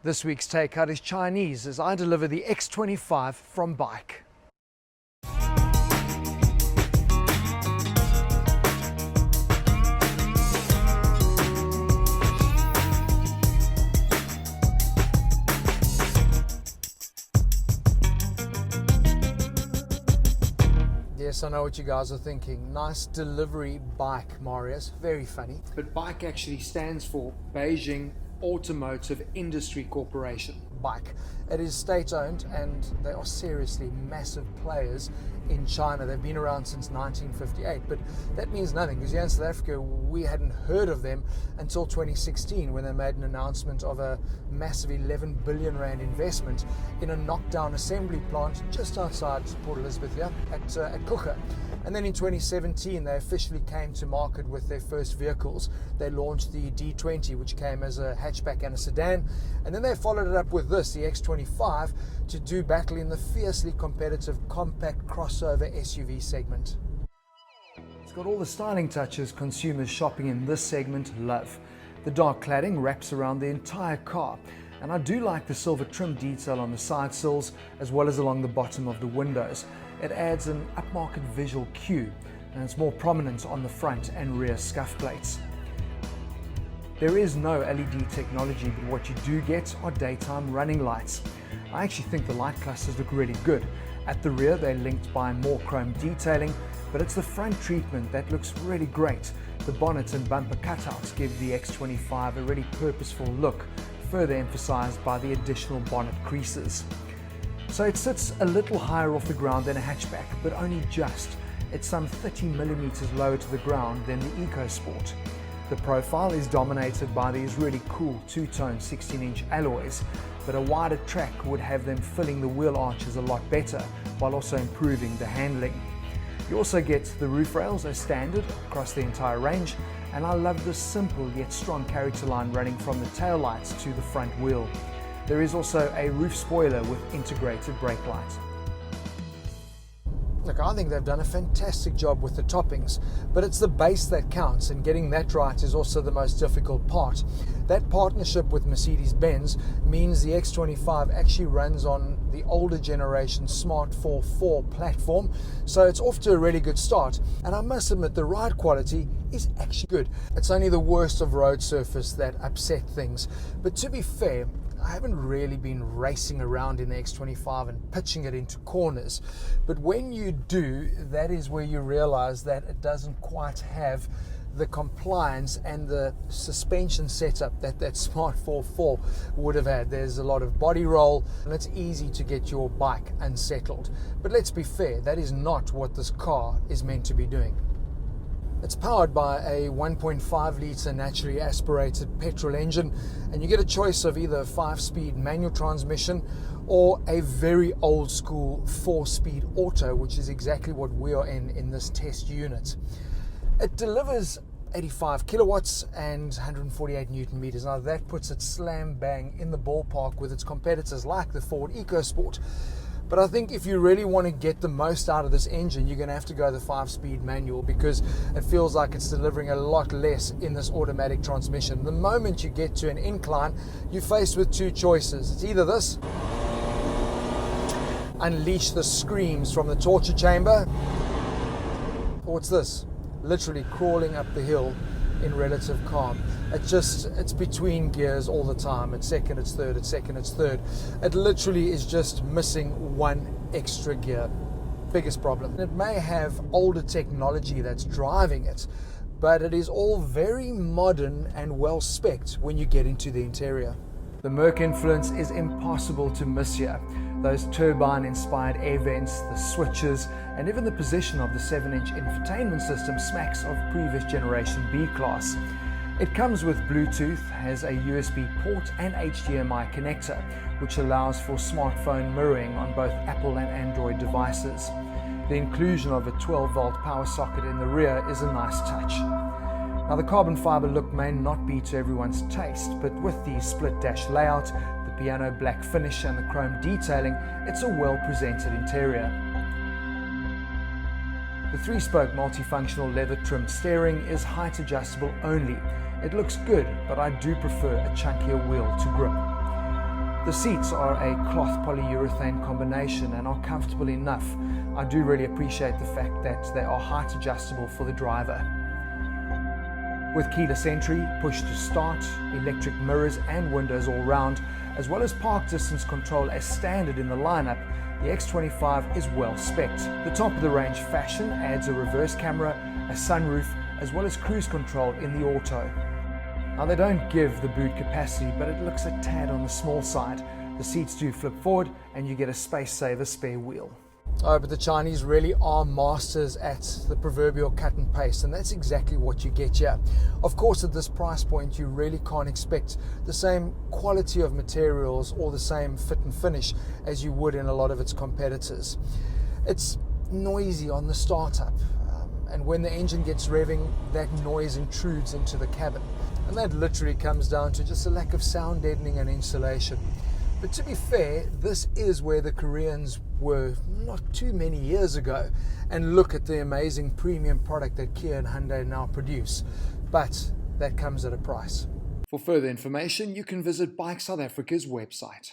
This week's takeout is Chinese as I deliver the X25 from BAIC. Yes, I know what you guys are thinking. Nice delivery BAIC, Marius. Very funny. But BAIC actually stands for Beijing Automotive Industry Corporation, BAIC. It is state-owned and they are seriously massive players in China. They've been around since 1958, but that means nothing because here in South Africa we hadn't heard of them until 2016 when they made an announcement of a massive 11 billion rand investment in a knockdown assembly plant just outside Port Elizabeth here at Kruger. And then in 2017 they officially came to market with their first vehicles. They launched the D20, which came as a hatchback and a sedan, and then they followed it up with this, the X25, to do battle in the fiercely competitive compact crossover SUV segment. It's got all the styling touches consumers shopping in this segment love. The dark cladding wraps around the entire car, and I do like the silver trim detail on the side sills as well as along the bottom of the windows. It adds an upmarket visual cue, and it's more prominent on the front and rear scuff plates. There is no LED technology, but what you do get are daytime running lights. I actually think the light clusters look really good. At the rear they're linked by more chrome detailing, but it's the front treatment that looks really great. The bonnet and bumper cutouts give the X25 a really purposeful look, further emphasized by the additional bonnet creases. So it sits a little higher off the ground than a hatchback, but only just. It's some 30 millimeters lower to the ground than the EcoSport. The profile is dominated by these really cool two-tone 16-inch alloys, but a wider track would have them filling the wheel arches a lot better, while also improving the handling. You also get the roof rails as standard across the entire range, and I love the simple yet strong character line running from the tail lights to the front wheel. There is also a roof spoiler with integrated brake lights. Look, I think they've done a fantastic job with the toppings, but it's the base that counts, and getting that right is also the most difficult part. That partnership with Mercedes-Benz means the X25 actually runs on the older generation Smart 4 platform, so it's off to a really good start. And I must admit, the ride quality is actually good. It's only the worst of road surface that upset things. But to be fair, I haven't really been racing around in the X25 and pitching it into corners, but when you do, that is where you realize that it doesn't quite have the compliance and the suspension setup that Smart 4 would have had. There's a lot of body roll and it's easy to get your bike unsettled. But let's be fair, that is not what this car is meant to be doing. It's powered by a 1.5 litre naturally aspirated petrol engine, and you get a choice of either a 5-speed manual transmission or a very old school 4-speed auto, which is exactly what we are in this test unit. It delivers 85 kilowatts and 148 newton meters. Now that puts it slam bang in the ballpark with its competitors like the Ford EcoSport. But I think if you really want to get the most out of this engine, you're going to have to go the 5-speed manual, because it feels like it's delivering a lot less in this automatic transmission. The moment you get to an incline, you're faced with two choices. It's either this, unleash the screams from the torture chamber, or it's this, literally crawling up the hill in relative calm. It's between gears all the time. It's second, it's third, it's second, it's third. It literally is just missing one extra gear. Biggest problem. It may have older technology that's driving it, but it is all very modern and well spec'd when you get into the interior. The Merc influence is impossible to miss here. Those turbine-inspired air vents, the switches, and even the position of the 7-inch infotainment system smacks of previous generation B-Class. It comes with Bluetooth, has a USB port and HDMI connector, which allows for smartphone mirroring on both Apple and Android devices. The inclusion of a 12-volt power socket in the rear is a nice touch. Now, the carbon fiber look may not be to everyone's taste, but with the split dash layout, the piano black finish and the chrome detailing, it's a well-presented interior. The 3-spoke multifunctional leather trimmed steering is height adjustable only. It looks good, but I do prefer a chunkier wheel to grip. The seats are a cloth polyurethane combination and are comfortable enough. I do really appreciate the fact that they are height adjustable for the driver. With keyless entry, push to start, electric mirrors and windows all round, as well as park distance control as standard in the lineup, the X25 is well specced. The top of the range fashion adds a reverse camera, a sunroof, as well as cruise control in the auto. Now they don't give the boot capacity, but it looks a tad on the small side. The seats do flip forward and you get a space saver spare wheel. Oh, but the Chinese really are masters at the proverbial cut and paste, and that's exactly what you get here. Of course, at this price point, you really can't expect the same quality of materials or the same fit and finish as you would in a lot of its competitors. It's noisy on the startup, and when the engine gets revving, that noise intrudes into the cabin. And that literally comes down to just a lack of sound deadening and insulation. But to be fair, this is where the Koreans were not too many years ago. And look at the amazing premium product that Kia and Hyundai now produce. But that comes at a price. For further information, you can visit BAIC South Africa's website.